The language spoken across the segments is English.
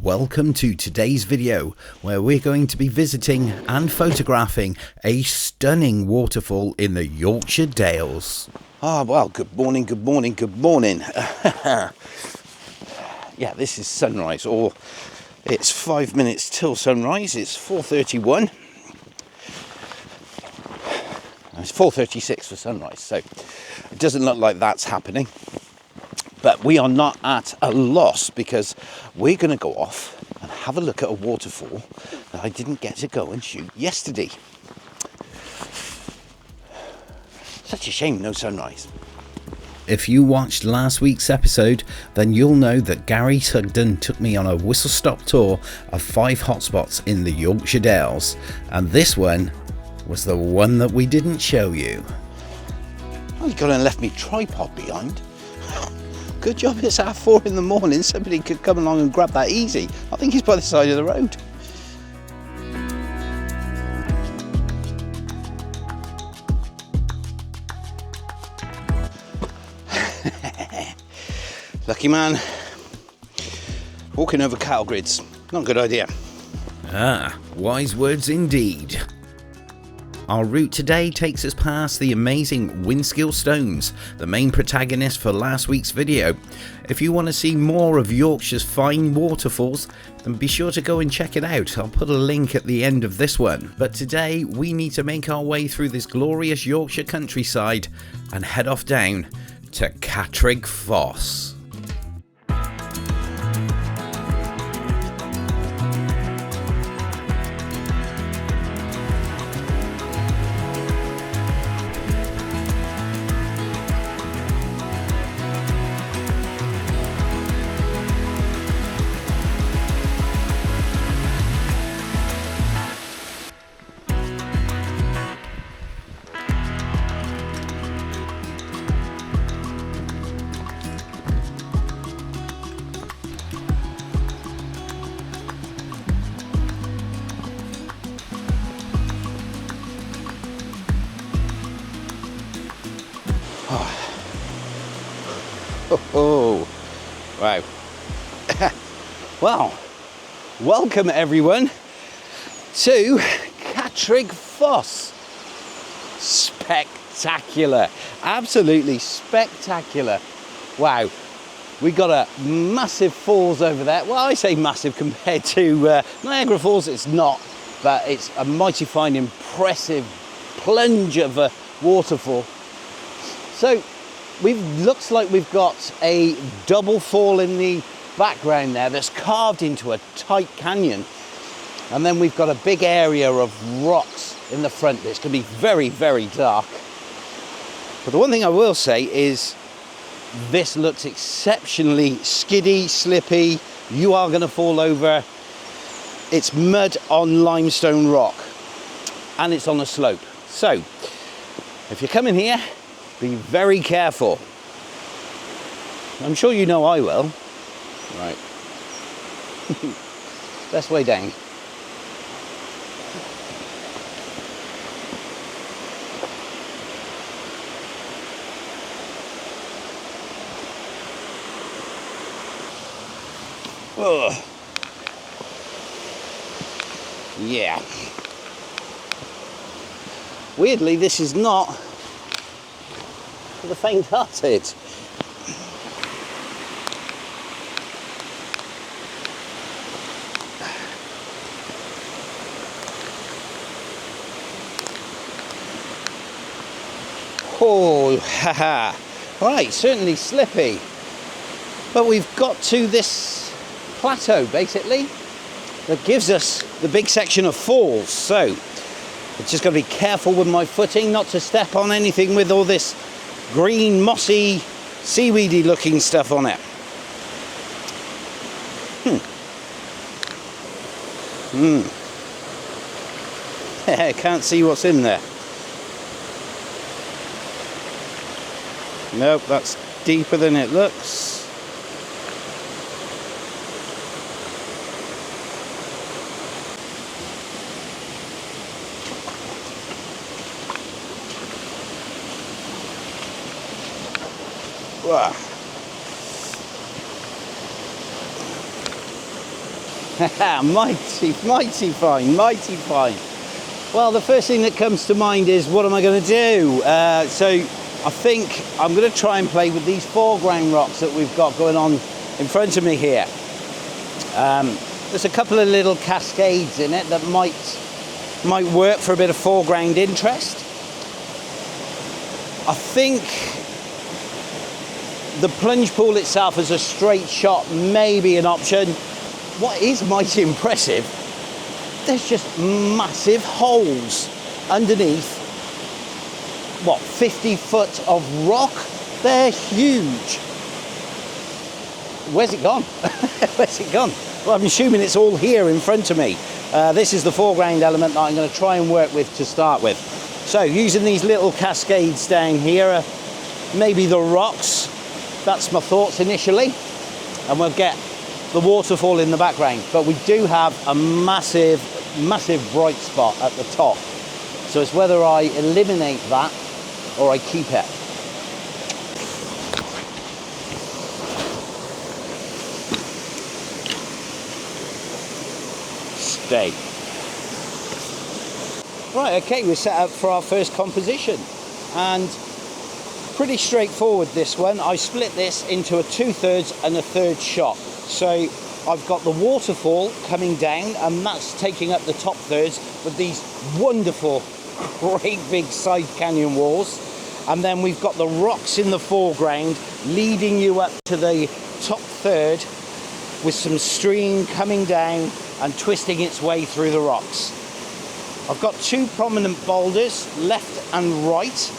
welcome to today's video where we're going to be visiting and photographing a stunning waterfall in the Yorkshire Dales. Well, good morning. Yeah, this is sunrise, or it's 5 minutes till sunrise. It's 4:31. It's 4:36 for sunrise, so it doesn't look like that's happening. But we are not at a loss because we're going to go off and have a look at a waterfall that I didn't get to go and shoot yesterday. Such a shame, no sunrise. If you watched last week's episode, then you'll know that Garry took me on a whistle-stop tour of 5 hotspots in the Yorkshire Dales, and this one was the one that we didn't show you. Well, you got and left me tripod behind. Good job it's 4:30 in the morning. Somebody could come along and grab that easy. I think he's by the side of the road. Lucky man. Walking over cattle grids. Not a good idea. Wise words indeed. Our route today takes us past the amazing Windskill Stones, the main protagonist for last week's video. If you want to see more of Yorkshire's fine waterfalls, then be sure to go and check it out. I'll put a link at the end of this one. But today we need to make our way through this glorious Yorkshire countryside and head off down to Catrigg Foss. Oh, wow. Well, welcome everyone to Catrigg Foss. Spectacular, absolutely spectacular. Wow, we got a massive falls over there. Well, I say massive compared to Niagara Falls, it's not, but it's a mighty fine, impressive plunge of a waterfall. So, looks like we've got a double fall in the background there that's carved into a tight canyon, and then we've got a big area of rocks in the front that's going to be very, very dark. But the one thing I will say is this looks exceptionally skiddy, slippy. You are going to fall over. It's mud on limestone rock and it's on a slope, so if you're coming here, be very careful. I'm sure you know I will. Right. Best way down. Ugh. Yeah. Weirdly, this is not for the faint-hearted. Oh, haha. Right, certainly slippy. But we've got to this plateau, basically, that gives us the big section of falls. So, I've just got to be careful with my footing, not to step on anything with all this green, mossy, seaweedy looking stuff on it. Can't see what's in there. Nope, that's deeper than it looks. mighty fine, mighty fine. Well, the first thing that comes to mind is, what am I going to do? So I think I'm going to try and play with these foreground rocks that we've got going on in front of me here. There's a couple of little cascades in it that might work for a bit of foreground interest. I think the plunge pool itself as a straight shot may be an option. What is mighty impressive, there's just massive holes underneath, what, 50 foot of rock? They're huge. Where's it gone? Where's it gone? Well, I'm assuming it's all here in front of me. This is the foreground element that I'm going to try and work with to start with. So using these little cascades down here, maybe the rocks, that's my thoughts initially, and we'll get the waterfall in the background. But we do have a massive bright spot at the top, so it's whether I eliminate that or I keep it. Stay. Right, okay, we're set up for our first composition, and pretty straightforward this one. I split this into a 2/3 and a 1/3 shot. So I've got the waterfall coming down, and that's taking up the top thirds with these wonderful, great big side canyon walls. And then we've got the rocks in the foreground leading you up to the top third with some stream coming down and twisting its way through the rocks. I've got two prominent boulders, left and right.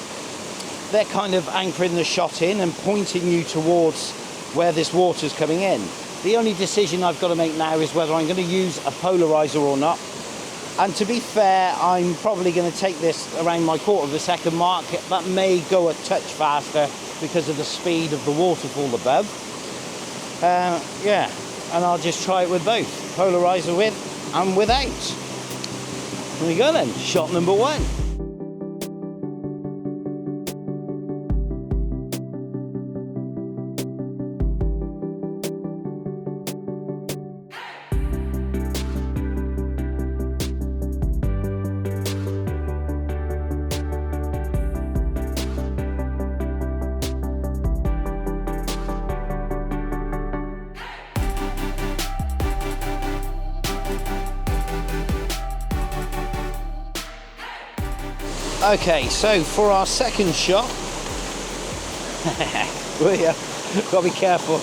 They're kind of anchoring the shot in and pointing you towards where this water's coming in. The only decision I've got to make now is whether I'm going to use a polarizer or not. And to be fair, I'm probably going to take this around my 1/4 second mark. That may go a touch faster because of the speed of the waterfall above. Yeah, and I'll just try it with both, polarizer with and without. Here we go then, shot number one. Okay, so for our second shot, we got to be careful.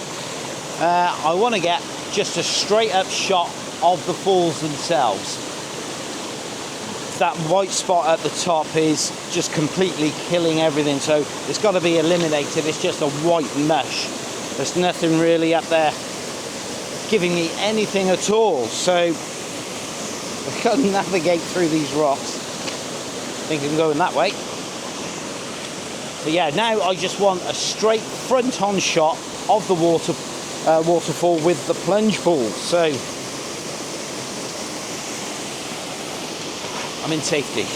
I want to get just a straight up shot of the falls themselves. That white spot at the top is just completely killing everything, so it's got to be eliminated. It's just a white mush. There's nothing really up there giving me anything at all. So I've got to navigate through these rocks. I think I'm going that way. But yeah, now I just want a straight front-on shot of the waterfall with the plunge pool. So I'm in safety.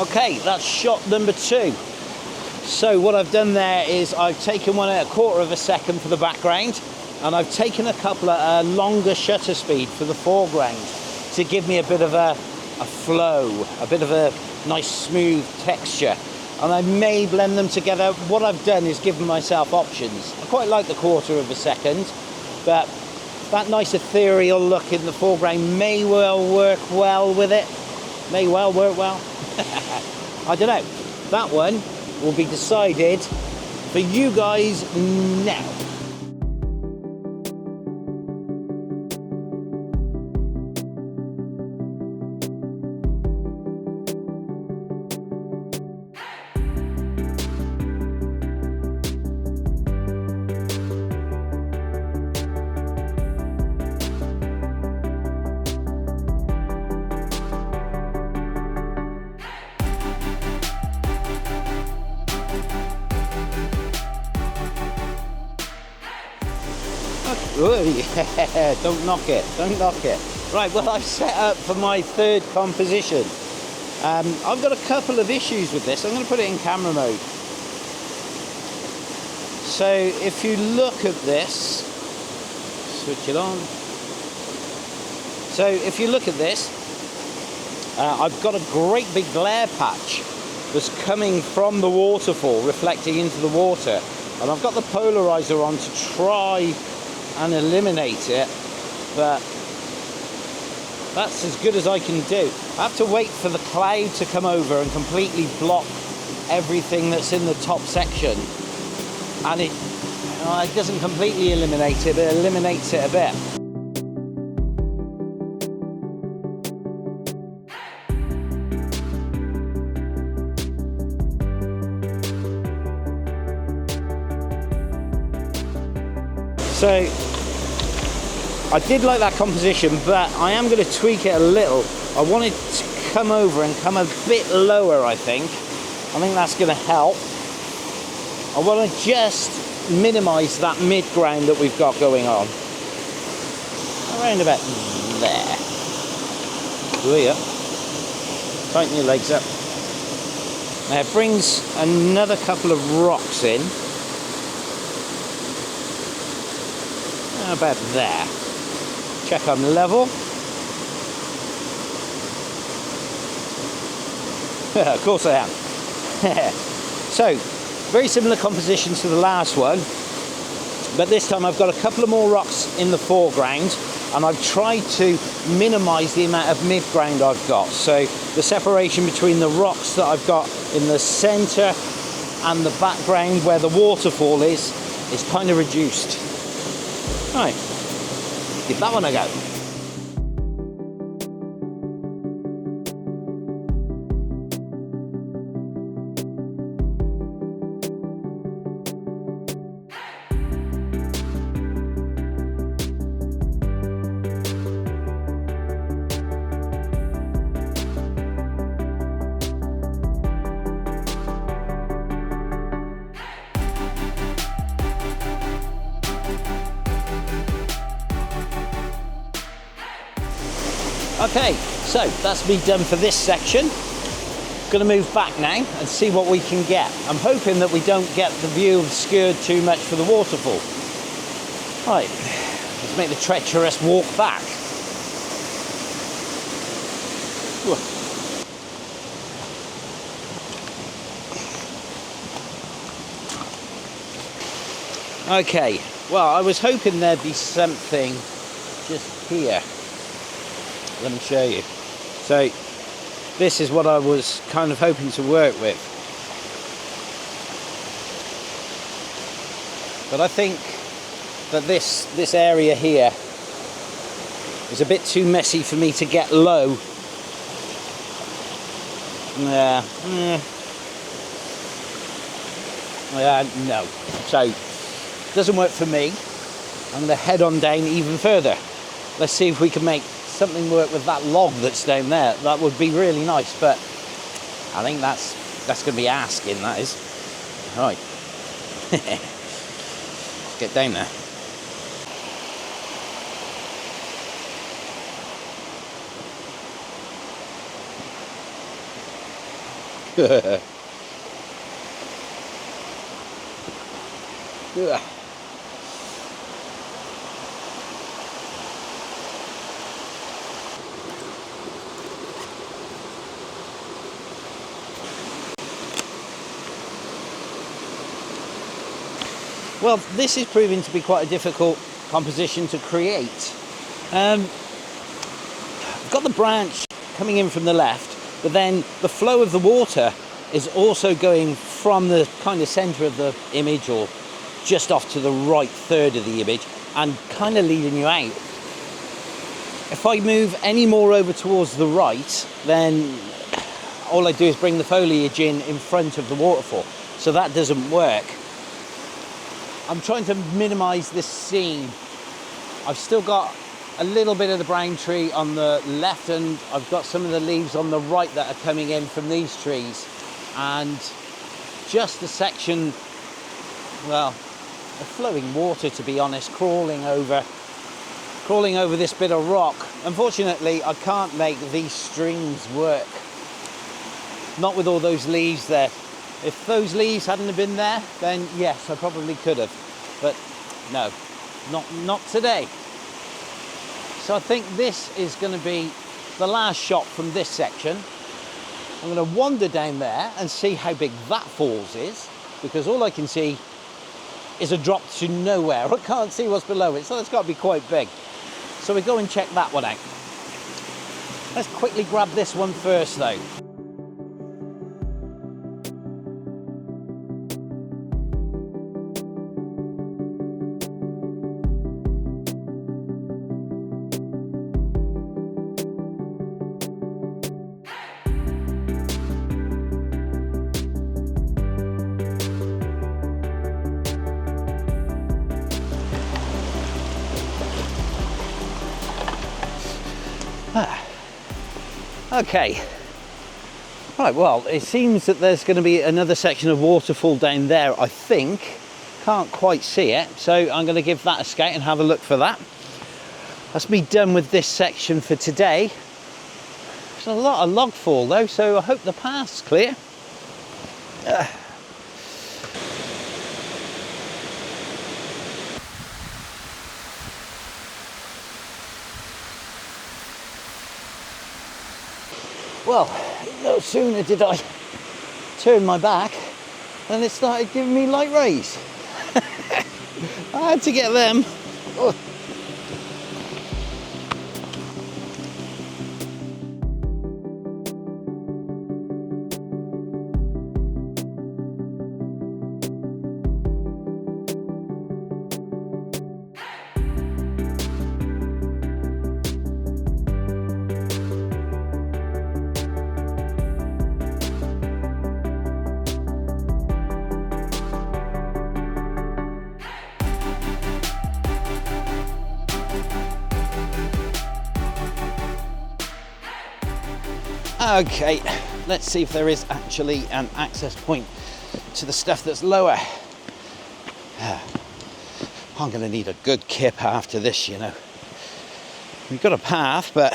Okay, that's shot number two. So what I've done there is I've taken one at a 1/4 second for the background, and I've taken a couple of longer shutter speed for the foreground to give me a bit of a flow, a bit of a nice smooth texture. And I may blend them together. What I've done is given myself options. I quite like the 1/4 second, but that nice ethereal look in the foreground may well work well with it. May well work well. I don't know. That one will be decided for you guys now. Oh yeah, don't knock it, don't knock it. Right, well I've set up for my third composition. I've got a couple of issues with this. I'm going to put it in camera mode. So if you look at this, switch it on. So if you look at this, I've got a great big glare patch that's coming from the waterfall, reflecting into the water. And I've got the polarizer on to try and eliminate it, but that's as good as I can do. I have to wait for the cloud to come over and completely block everything that's in the top section. And it doesn't completely eliminate it, but it eliminates it a bit. So I did like that composition, but I am going to tweak it a little. I want it to come over and come a bit lower, I think. I think that's going to help. I want to just minimise that mid-ground that we've got going on. Around about there. Oh yeah. Tighten your legs up. Now it brings another couple of rocks in. About there. Check I'm level. Of course I am. So, very similar composition to the last one, but this time I've got a couple of more rocks in the foreground, and I've tried to minimise the amount of mid-ground I've got. So the separation between the rocks that I've got in the centre and the background where the waterfall is kind of reduced. Right, give that one a go. Okay, so that's me done for this section. Going to move back now and see what we can get. I'm hoping that we don't get the view obscured too much for the waterfall. Right, let's make the treacherous walk back. Okay, well, I was hoping there'd be something just here. Let me show you. So this is what I was kind of hoping to work with. But I think that this area here is a bit too messy for me to get low. No. So it doesn't work for me. I'm going to head on down even further. Let's see if we can make something work with that log that's down there. That would be really nice, but I think that's going to be asking, that is. All right. Let's get down there. Yeah. Well, this is proving to be quite a difficult composition to create. I've got the branch coming in from the left, but then the flow of the water is also going from the kind of centre of the image, or just off to the right third of the image, and kind of leading you out. If I move any more over towards the right, then all I do is bring the foliage in front of the waterfall, so that doesn't work. I'm trying to minimise this scene. I've still got a little bit of the brown tree on the left, and I've got some of the leaves on the right that are coming in from these trees. And just the section, well, flowing water, to be honest, crawling over this bit of rock. Unfortunately, I can't make these streams work. Not with all those leaves there. If those leaves hadn't have been there, then yes, I probably could have. But no, not today. So I think this is going to be the last shot from this section. I'm going to wander down there and see how big that falls is, because all I can see is a drop to nowhere. I can't see what's below it, so it's got to be quite big. So we go and check that one out. Let's quickly grab this one first though. Okay, right, well, it seems that there's going to be another section of waterfall down there, I think. Can't quite see it, so I'm going to give that a scout and have a look for that. That's me done with this section for today. There's a lot of log fall though, so I hope the path's clear. Well, no sooner did I turn my back than it started giving me light rays. I had to get them. Oh. Okay, let's see if there is actually an access point to the stuff that's lower. I'm going to need a good kip after this, you know. We've got a path, but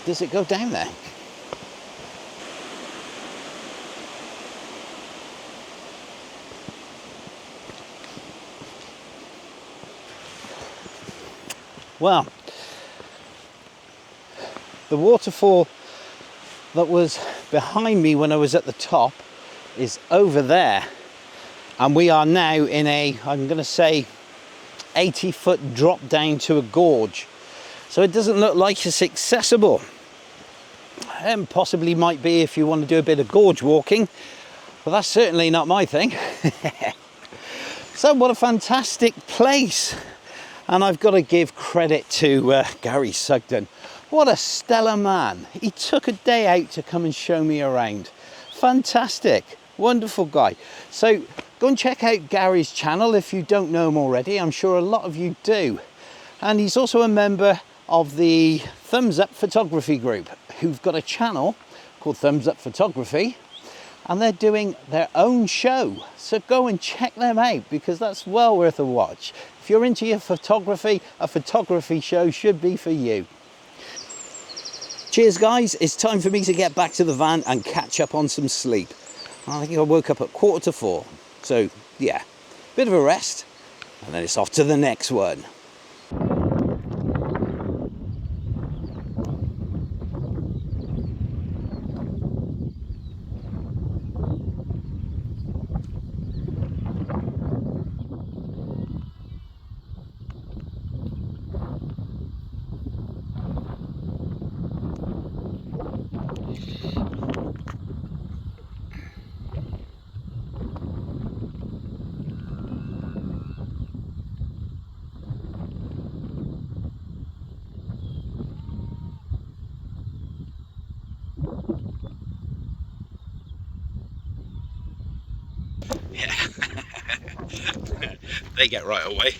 does it go down there? Well, the waterfall that was behind me when I was at the top is over there, and we are now in a, I'm going to say, 80-foot drop down to a gorge, so it doesn't look like it's accessible. And possibly might be if you want to do a bit of gorge walking, but that's certainly not my thing. So what a fantastic place, and I've got to give credit to Garry Sugden. What a stellar man. He took a day out to come and show me around. Fantastic, wonderful guy. So go and check out Garry's channel if you don't know him already. I'm sure a lot of you do. And he's also a member of the Thumbs Up Photography group, who've got a channel called Thumbs Up Photography, and they're doing their own show. So go and check them out, because that's well worth a watch. If you're into your photography, a photography show should be for you. Cheers guys, it's time for me to get back to the van and catch up on some sleep. I think I woke up at 4:45, so yeah, bit of a rest, and then it's off to the next one. Yeah, they get right away.